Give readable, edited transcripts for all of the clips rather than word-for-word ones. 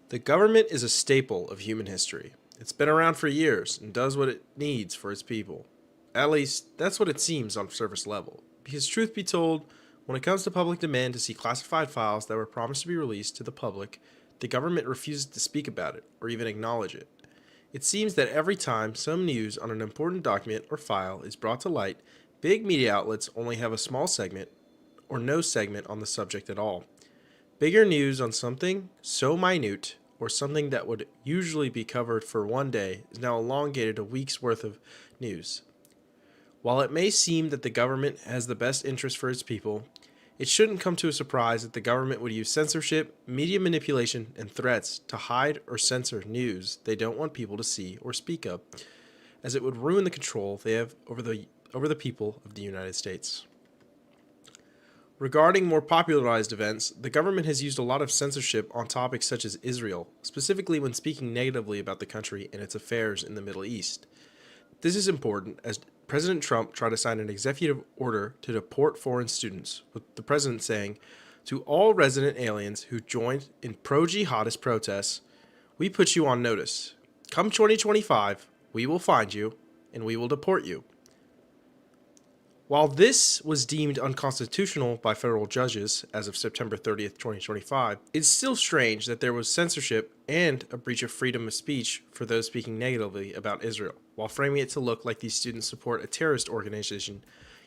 The government is a staple of human history. It's been around for years and does what it needs for its people. At least, that's what it seems on surface level. Because truth be told, when it comes to public demand to see classified files that were promised to be released to the public, the government refuses to speak about it or even acknowledge it. It seems that every time some news on an important document or file is brought to light, big media outlets only have a small segment or no segment on the subject at all. Bigger news on something so minute or something that would usually be covered for one day is now elongated a week's worth of news. While it may seem that the government has the best interest for its people, it shouldn't come to a surprise that the government would use censorship, media manipulation, and threats to hide or censor news they don't want people to see or speak of, as it would ruin the control they have over the people of the United States. Regarding more popularized events, the government has used a lot of censorship on topics such as Israel, specifically when speaking negatively about the country and its affairs in the Middle East. This is important as President Trump tried to sign an executive order to deport foreign students, with the president saying, "To all resident aliens who joined in pro-jihadist protests, we put you on notice. Come 2025, we will find you and we will deport you." While this was deemed unconstitutional by federal judges as of September 30th, 2025, it's still strange that there was censorship and a breach of freedom of speech for those speaking negatively about Israel, while framing it to look like these students support a terrorist organization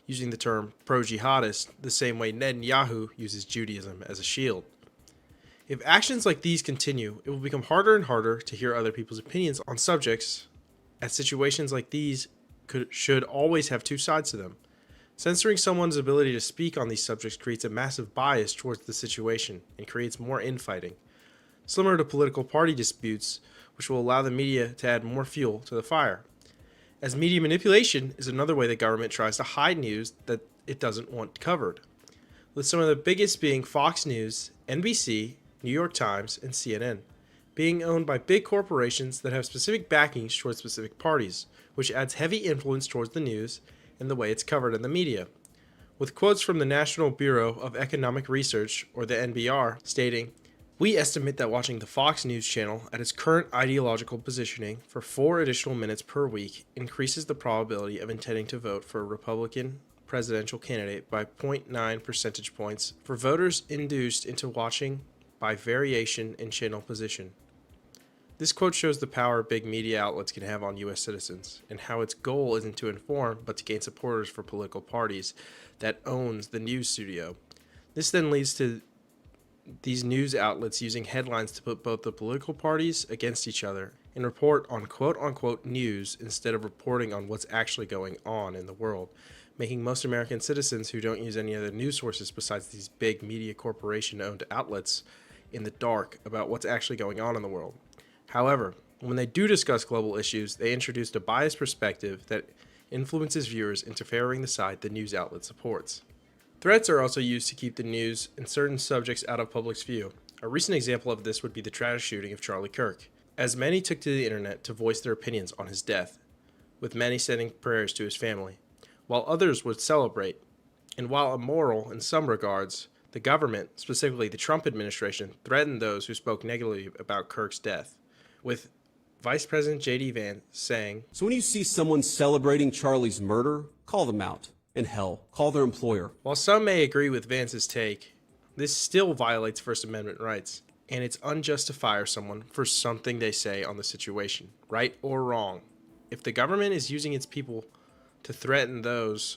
using the term pro-jihadist the same way Netanyahu uses Judaism as a shield. If actions like these continue, it will become harder and harder to hear other people's opinions on subjects, as situations like these should always have two sides to them. Censoring someone's ability to speak on these subjects creates a massive bias towards the situation and creates more infighting, similar to political party disputes, which will allow the media to add more fuel to the fire. As media manipulation is another way the government tries to hide news that it doesn't want covered, with some of the biggest being Fox News, NBC, New York Times, and CNN, being owned by big corporations that have specific backings towards specific parties, which adds heavy influence towards the news and the way it's covered in the media. With quotes from the National Bureau of Economic Research, or the NBR, stating, "We estimate that watching the Fox News channel at its current ideological positioning for 4 additional minutes per week increases the probability of intending to vote for a Republican presidential candidate by zero point 0.9 percentage points for voters induced into watching by variation in channel position." This quote shows the power big media outlets can have on U.S. citizens, and how its goal isn't to inform, but to gain supporters for political parties that owns the news studio. This then leads to these news outlets using headlines to put both the political parties against each other and report on quote-unquote news instead of reporting on what's actually going on in the world, making most American citizens who don't use any other news sources besides these big media corporation-owned outlets in the dark about what's actually going on in the world. However, when they do discuss global issues, they introduce a biased perspective that influences viewers into favoring the side the news outlet supports. Threats are also used to keep the news and certain subjects out of public's view. A recent example of this would be the tragic shooting of Charlie Kirk, as many took to the internet to voice their opinions on his death, with many sending prayers to his family, while others would celebrate. And while immoral in some regards, the government, specifically the Trump administration, threatened those who spoke negatively about Kirk's death, with Vice President J.D. Vance saying, "So when you see someone celebrating Charlie's murder, call them out. And hell, call their employer." While some may agree with Vance's take, this still violates First Amendment rights, and it's unjust to fire someone for something they say on the situation, right or wrong. If the government is using its people to threaten those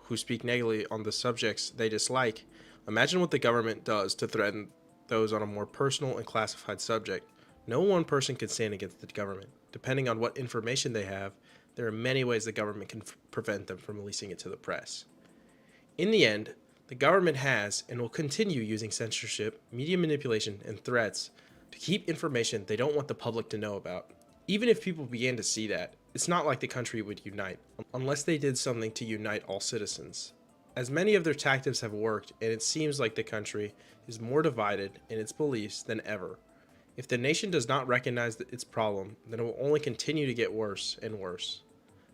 who speak negatively on the subjects they dislike, imagine what the government does to threaten those on a more personal and classified subject. No one person can stand against the government. Depending on what information they have, there are many ways the government can prevent them from releasing it to the press. In the end, the government has and will continue using censorship, media manipulation, and threats to keep information they don't want the public to know about. Even if people began to see that, it's not like the country would unite, unless they did something to unite all citizens. As many of their tactics have worked, and it seems like the country is more divided in its beliefs than ever. If the nation does not recognize its problem, then it will only continue to get worse and worse.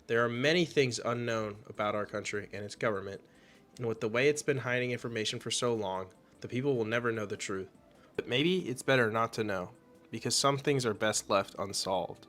There are many things unknown about our country and its government, and with the way it's been hiding information for so long, the people will never know the truth. But maybe it's better not to know, because some things are best left unsolved.